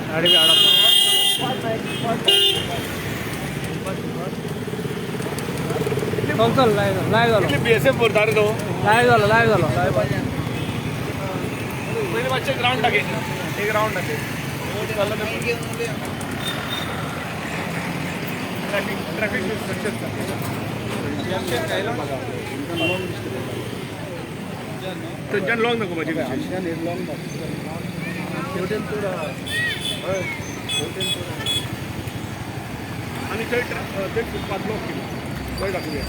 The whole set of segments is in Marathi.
गाडी बी चल चल लाईव्ह झालो BSF बोलता रे तो लाईव्ह झालो पहिले बच्चे ग्राउंड टाके एक राउंड टाके ट्रॅफिक त्यांच्यान लॉंग नको माझी आणि ते फुटपाथ ब्लॉक केली वय दाखवूया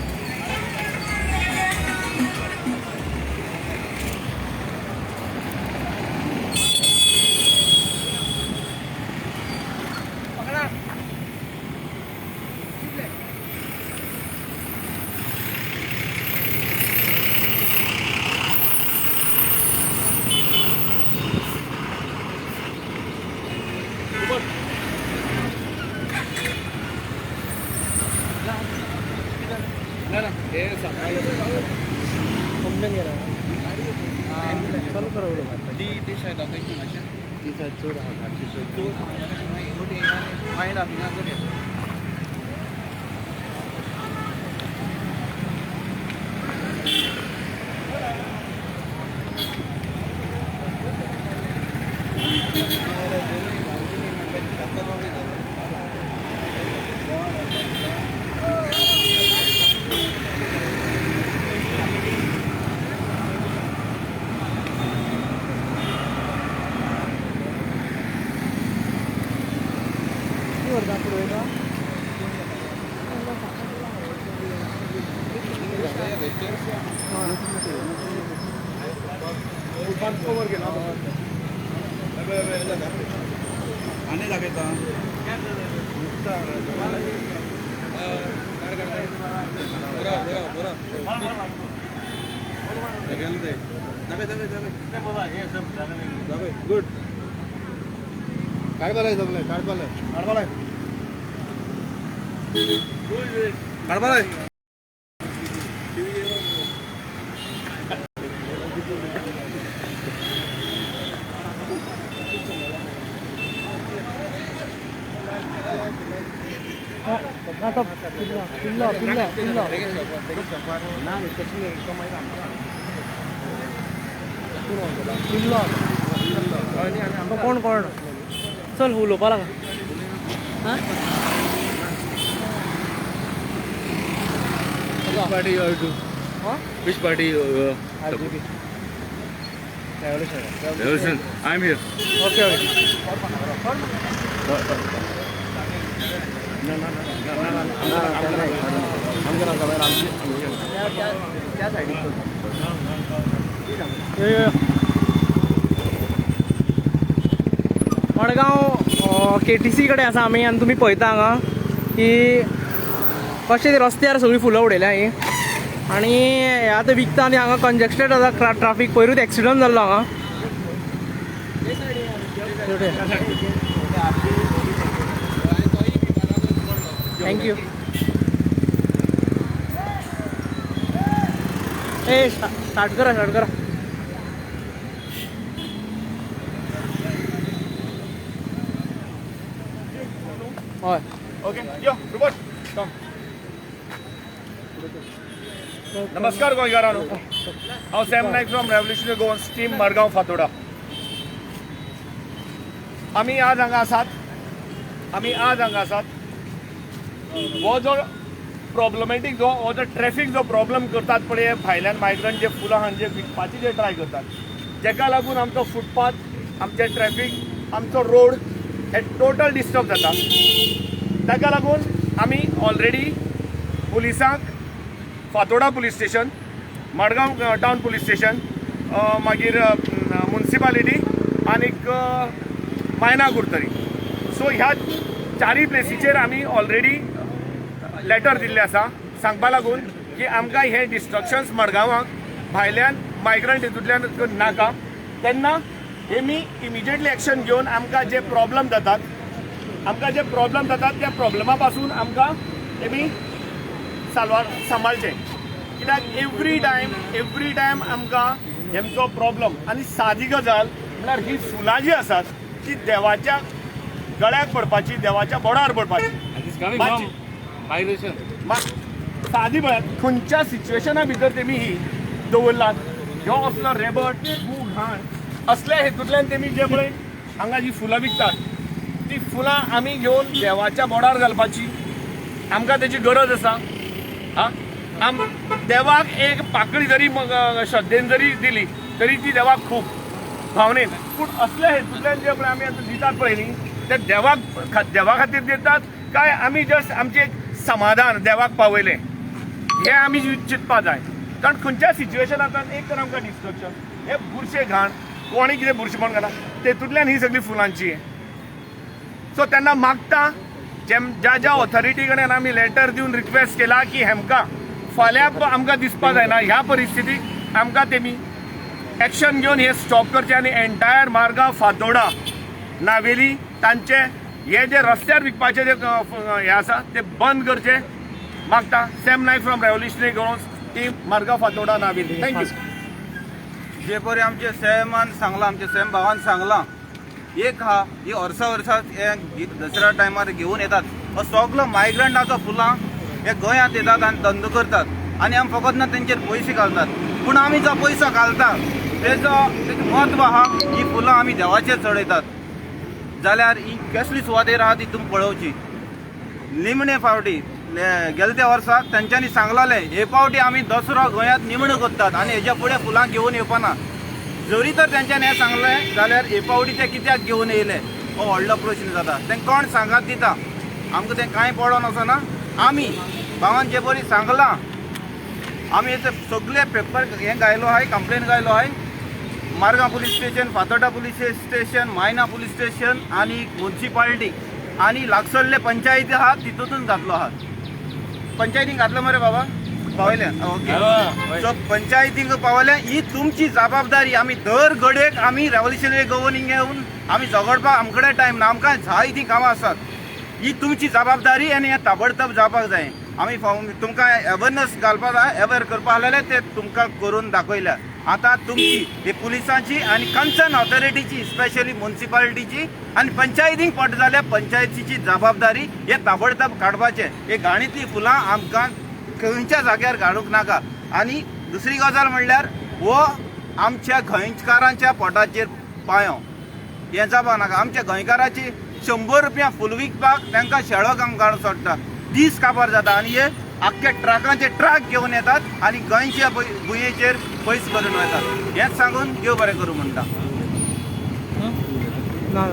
आने लगे था गुड काय बोलाय जमलंय काय बोलाय कोण चल उलोवपा लागा party you are to? Which party? Revolution. I'm here. Okay. Madgaon KTC कडेन आसा आमी आनी तुमी पळयता हांगा की कशें रस्त्यार सगळी फुलां उडयल्या ही आनी आतां विकता आनी हांगा कंजेस्टेड आसा ट्राफीक पयरूच एक्सिडंट जाल्लो हांगा थँक्यू ए स्टार्ट करा हय Okay. Yo, report. Come. नमस्कार गोंयकारांनो हांव Sam Naik from Revolutionary Goans team Madgaon Fatorda आमी आज हांगा आसात हो जो प्रॉब्लमॅटीक हो जो ट्रॅफीक जो प्रॉब्लम करतात पळय भायल्यान मायग्रंट जे फुलां जे विकपाची जे ट्राय करतात जेका लागून आमचो फुटपाथ आमचे ट्रॅफीक आमचो रोड हे टोटल डिस्टर्ब जाता ताका लागून आमी ऑलरेडी पुलिसांक Fatorda police station Madgaon town police station मागीर म्युनिसिपालिटी आनीक मायना कुर्तरी सो ह्या चारय प्लेसीचेर आमी ऑलरेडी लेटर दिल्ले आसा सांगपा लागून की आमकां हे डिस्ट्रक्शन्स मडगांवाक भायल्यान मायग्रंट हितूंतल्यान नाका तेन्ना हेमी इमिजिएटली एक्शन घेवन आमकां जे प्रॉब्लम जातात त्या प्रॉब्लमा पासून आमकां हेमी सांबाळचें कित्याक एवरी टायम आमकां हेंचो प्रॉब्लम आनी सादी गजाल म्हळ्यार ही फुलां जी आसात ती देवाच्या गळ्याक पडपाची, देवाच्या बोडार पडपाची. सादी म्हळ्यार खंयच्या सिच्युएशना भितर तेमी ही दवरलात. ह्यो असलो रेबट मूग घाण असल्या हेतूंतल्यान तेमी जे पळय हांगा जी फुलां विकतात ती फुलां आमी घेवन देवाच्या बोडार घालपाची. आमकां तेची गरज आसा. देवाक एक पाकळी जरी श्रद्धेन जरी दिली तरी ती देवाक खूब भावनेन. पूण असल्या हेतूंतल्यान जे पळय आमी आतां दितात पळय न्ही ते देवा खातीर दितात काय आमी जस्ट आमचें एक समाधान देवाक पावयलें हें आमी चिंतपा जाय. कारण खंयच्या सिच्युएशनांतल्यान एक तर आमकां डिस्ट्रक्शन हे बुरशे घाण कोणी कितें बुरशेपण घाला तेतूंतल्यान ही सगळी फुलांची. सो तेन्ना मागता ज्या ज्या ऑथॉरिटी कडेन आमी लेटर दिवन रिक्वेस्ट केला की हेमकां फाल्यां आमकां दिसपा जायना ह्या परिस्थितीक आमकां तेमी एक्शन घेवन हे स्टॉप करचें आनी एंटायर मार्गांव फातोर्डा नावेली तांचे हे जे रस्त्यार विकपाचे जे हे आसा ते बंद करचे मागता. Sam Naik from Revolutionary Goans team Margao Fatorda Navelim. Thank you. जे परी आमचे सॅमान सांगला, आमच्या सॅम भावान सांगला एक हा ही वर्सा हे दसऱ्या टायमार घेवन येतात. हो सगलो मायग्रंटाचो फुलां हे गोंयांत येतात आनी धंदो करतात आनी आमी फकत ना तेंचेर पयशे घालतात. पूण आमी जो पयसो घालता तेजें म्हत्व आहा. ही फुलां आमी देवाचेर चडयतात जाल्यार ही कसली सुवातेर आहा ती तुमी पळोवची. निमणे फावटी गेले त्या वर्साक तेंच्यांनी सांगलाले हे फावटी आमी दसरो गोंयांत निमणो करतात आनी हेच्या फुडें फुलां घेवन येवपाना. जरी तर तेंच्यांनी हें सांगलें जाल्यार हे फावटी ते कित्याक घेवन येयले हो व्हडलो प्रश्न जाता. तें कोण सांगात दिता आमकां तें कांय पडोन वचना. आमी भावान जे परी सांगलां आमी हे सगळे पेपर हें घायलो आहाय, कंप्लेन घायलो आहाय. Margao police station, Fatorda police station, मायना पुलीस स्टेशन आनी म्युन्सिपालिटी आनी लागसल्ले पंचायती आहात तितूंतूच घातलो आहात. पंचायतीक घातलो मरे बाबा पावयलें. ओके. सो पंचायतीक पावयलें ही तुमची जबाबदारी. आमी दर घडयेक आमी रेव्होल्युशनरी गव्हर्निंग येवन आमी झगडपाक आमचे कडेन टायम ना. आमकां जाय ती कामां आसात. ही तुमची जबाबदारी आनी हें ताबडतोब जावपाक जाय. आमी तुमकां अवेरनस घालपाक जाय, अवेर करपा आसलेले ते तुमकां करून दाखयल्या. आतां तुमची ही पुलिसांची आनी कन्सर्न ऑथॉरिटीची स्पेशली म्युन्सिपालिटीची आनी पंचायतीक पड जाल्यार पंचायतीची जबाबदारी हे ताबडतोब काडपाचें. हे घाणीतली फुलां आमकां खंयच्या जाग्यार घालूंक नाका. आनी दुसरी गजाल म्हणल्यार हो आमच्या गोंयकारांच्या पोटाचेर पांयो हें जावपा नाका. आमच्या गोंयकाराची 100 रुपया फूल विकपाक तांकां शेळो काम काडून सोडटा. दीस काबार जाता आनी हे आख्ख्या ट्रकांचे ट्रक घेवन येतात आनी गोंयच्या भुंयेचेर पयस करून वतात. हेंच सांगून देव बरें करूं म्हणटा. ना